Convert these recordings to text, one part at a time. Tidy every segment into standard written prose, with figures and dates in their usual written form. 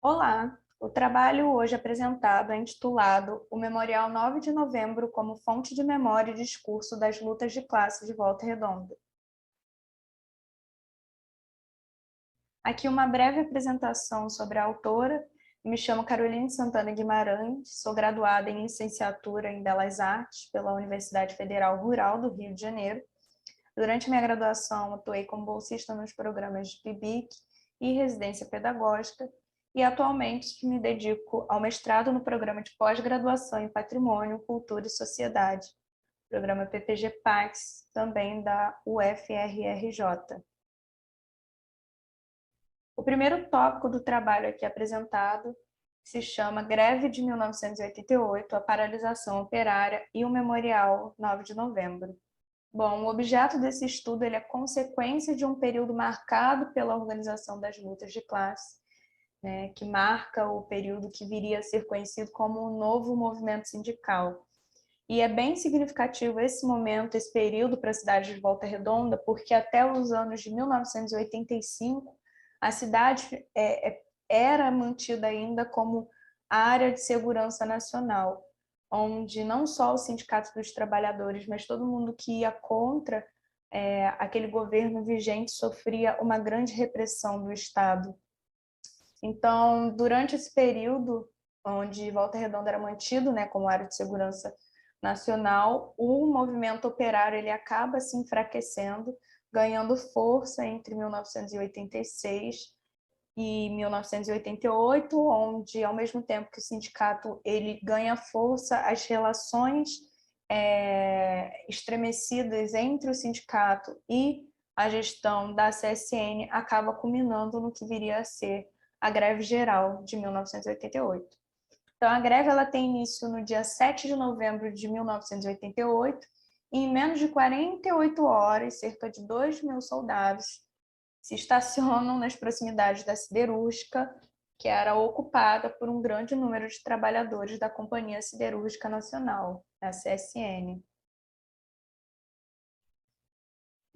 Olá! O trabalho hoje apresentado é intitulado O Memorial 9 de Novembro como fonte de memória e discurso das lutas de classe de Volta Redonda. Aqui uma breve apresentação sobre a autora. Me chamo Caroline Santana Guimarães, sou graduada em licenciatura em Belas Artes pela Universidade Federal Rural do Rio de Janeiro. Durante minha graduação, atuei como bolsista nos programas de PIBIC e residência pedagógica, e atualmente me dedico ao mestrado no programa de pós-graduação em Patrimônio, Cultura e Sociedade, programa PPG-PAX, também da UFRRJ. O primeiro tópico do trabalho aqui apresentado se chama Greve de 1988, a paralisação operária e o Memorial 9 de Novembro. Bom, o objeto desse estudo ele é consequência de um período marcado pela organização das lutas de classe, né, que marca o período que viria a ser conhecido como o novo movimento sindical. E é bem significativo esse momento, esse período para a cidade de Volta Redonda, porque até os anos de 1985, a cidade era mantida ainda como área de segurança nacional, onde não só o Sindicato dos Trabalhadores, mas todo mundo que ia contra aquele governo vigente sofria uma grande repressão do Estado. Então, durante esse período, onde Volta Redonda era mantido, né, como área de segurança nacional, o movimento operário ele acaba se enfraquecendo, ganhando força entre 1986 e 1988, onde, ao mesmo tempo que o sindicato ele ganha força, as relações estremecidas entre o sindicato e a gestão da CSN acaba culminando no que viria a ser a greve geral de 1988. Então, a greve ela tem início no dia 7 de novembro de 1988, e em menos de 48 horas, cerca de 2.000 soldados se estacionam nas proximidades da siderúrgica, que era ocupada por um grande número de trabalhadores da Companhia Siderúrgica Nacional, a CSN.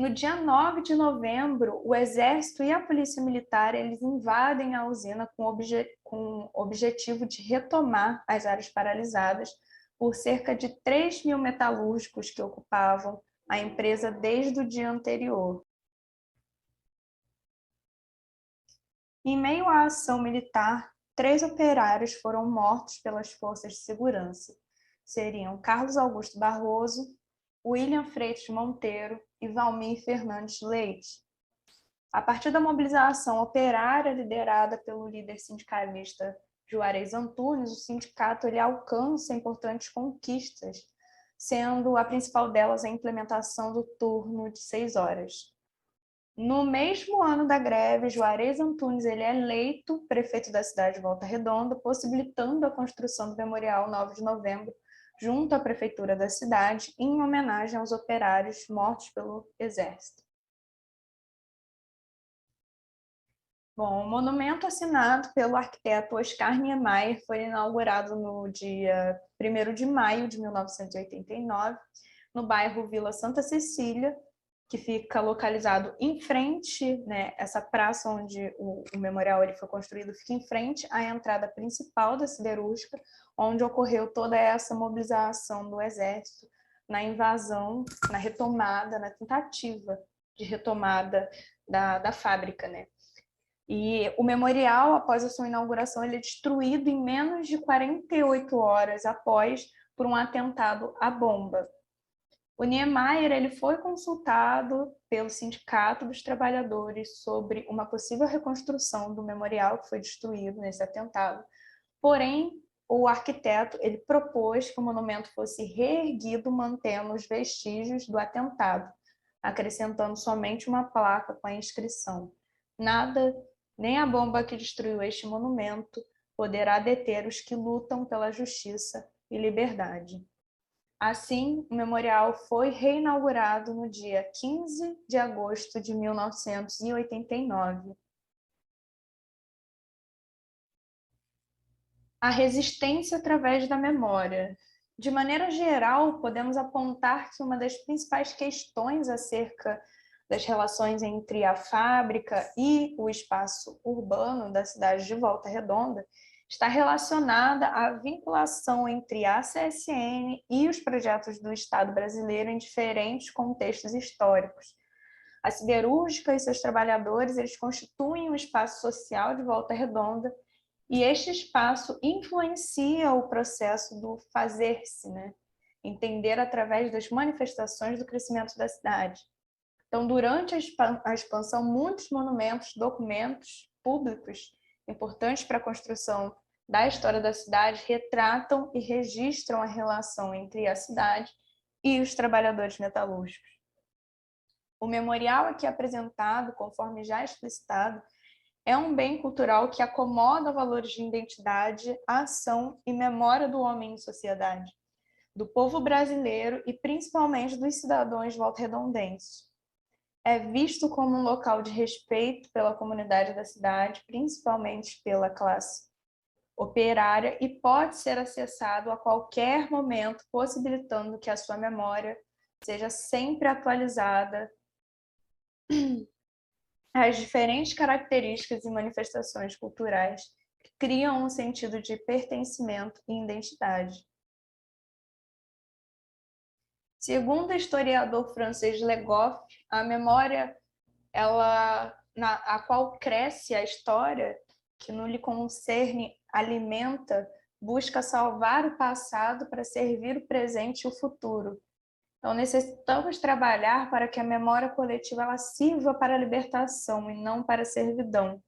No dia 9 de novembro, o Exército e a Polícia Militar eles invadem a usina com o objetivo de retomar as áreas paralisadas por cerca de 3.000 metalúrgicos que ocupavam a empresa desde o dia anterior. Em meio à ação militar, 3 operários foram mortos pelas forças de segurança. Seriam Carlos Augusto Barroso, William Freitas Monteiro e Valmir Fernandes Leite. A partir da mobilização operária liderada pelo líder sindicalista Juarez Antunes, o sindicato ele alcança importantes conquistas, sendo a principal delas a implementação do turno de 6 horas. No mesmo ano da greve, Juarez Antunes ele é eleito prefeito da cidade de Volta Redonda, possibilitando a construção do Memorial 9 de Novembro, junto à prefeitura da cidade, em homenagem aos operários mortos pelo Exército. Bom, o monumento assinado pelo arquiteto Oscar Niemeyer foi inaugurado no dia 1º de maio de 1989, no bairro Vila Santa Cecília, que fica localizado em frente, né, essa praça onde o memorial ele foi construído fica em frente à entrada principal da siderúrgica, onde ocorreu toda essa mobilização do Exército na invasão, na retomada, na tentativa de retomada da fábrica, né? E o memorial, após a sua inauguração, ele é destruído em menos de 48 horas após por um atentado à bomba. O Niemeyer ele foi consultado pelo Sindicato dos Trabalhadores sobre uma possível reconstrução do memorial que foi destruído nesse atentado. Porém, o arquiteto ele propôs que o monumento fosse reerguido mantendo os vestígios do atentado, acrescentando somente uma placa com a inscrição: nada, nem a bomba que destruiu este monumento poderá deter os que lutam pela justiça e liberdade. Assim, o memorial foi reinaugurado no dia 15 de agosto de 1989. A resistência através da memória. De maneira geral, podemos apontar que uma das principais questões acerca das relações entre a fábrica e o espaço urbano da cidade de Volta Redonda está relacionada à vinculação entre a CSN e os projetos do Estado brasileiro em diferentes contextos históricos. A siderúrgica e seus trabalhadores, eles constituem um espaço social de Volta Redonda e este espaço influencia o processo do fazer-se, né? Entender através das manifestações do crescimento da cidade. Então, durante a expansão, muitos monumentos, documentos públicos importantes para a construção da história da cidade retratam e registram a relação entre a cidade e os trabalhadores metalúrgicos. O memorial aqui apresentado, conforme já explicitado, é um bem cultural que acomoda valores de identidade, ação e memória do homem em sociedade, do povo brasileiro e principalmente dos cidadãos volta-redondenses. É visto como um local de respeito pela comunidade da cidade, principalmente pela classe operária, e pode ser acessado a qualquer momento, possibilitando que a sua memória seja sempre atualizada às diferentes características e manifestações culturais que criam um sentido de pertencimento e identidade. Segundo o historiador francês Le Goff, a memória a qual cresce a história, que no lhe concerne alimenta, busca salvar o passado para servir o presente e o futuro. Então, necessitamos trabalhar para que a memória coletiva ela sirva para a libertação e não para a servidão.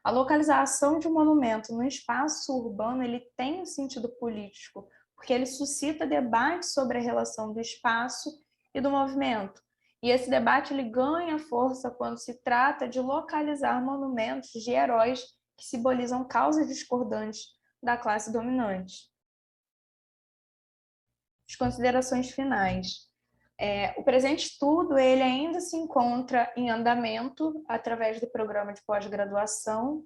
A localização de um monumento no espaço urbano ele tem um sentido político, porque ele suscita debate sobre a relação do espaço e do movimento. E esse debate ele ganha força quando se trata de localizar monumentos de heróis que simbolizam causas discordantes da classe dominante. As considerações finais. O presente estudo ele ainda se encontra em andamento através do programa de pós-graduação,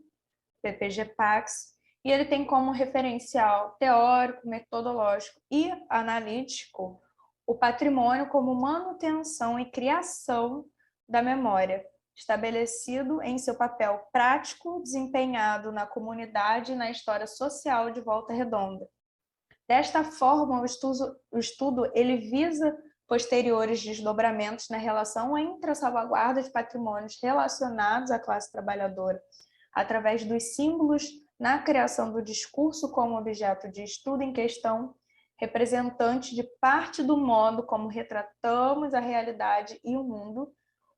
PPG-PAX, e ele tem como referencial teórico, metodológico e analítico o patrimônio como manutenção e criação da memória, estabelecido em seu papel prático desempenhado na comunidade e na história social de Volta Redonda. Desta forma, o estudo ele visa posteriores desdobramentos na relação entre a salvaguarda de patrimônios relacionados à classe trabalhadora, através dos símbolos na criação do discurso como objeto de estudo em questão, representante de parte do modo como retratamos a realidade e o mundo,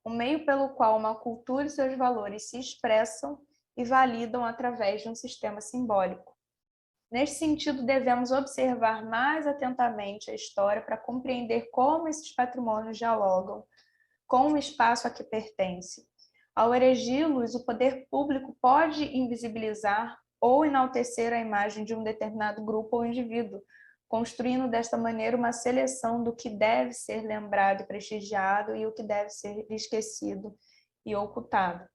o meio pelo qual uma cultura e seus valores se expressam e validam através de um sistema simbólico. Neste sentido, devemos observar mais atentamente a história para compreender como esses patrimônios dialogam com o espaço a que pertence. Ao erigi-los, o poder público pode invisibilizar ou enaltecer a imagem de um determinado grupo ou indivíduo, construindo desta maneira uma seleção do que deve ser lembrado e prestigiado e o que deve ser esquecido e ocultado,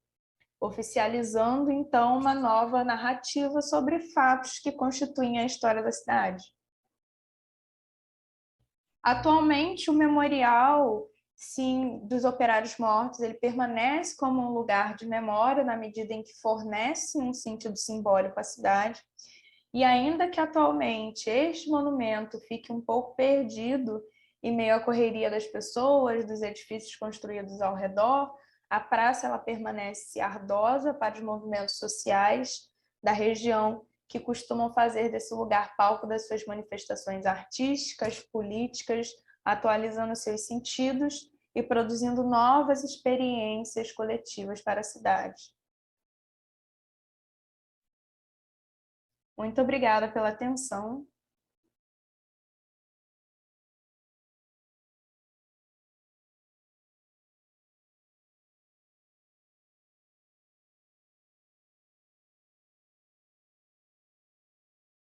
oficializando, então, uma nova narrativa sobre fatos que constituem a história da cidade. Atualmente, o memorial, sim, dos operários mortos, ele permanece como um lugar de memória na medida em que fornece um sentido simbólico à cidade. E ainda que atualmente este monumento fique um pouco perdido em meio à correria das pessoas, dos edifícios construídos ao redor, a praça ela permanece ardosa para os movimentos sociais da região, que costumam fazer desse lugar palco das suas manifestações artísticas, políticas, atualizando seus sentidos e produzindo novas experiências coletivas para a cidade. Muito obrigada pela atenção.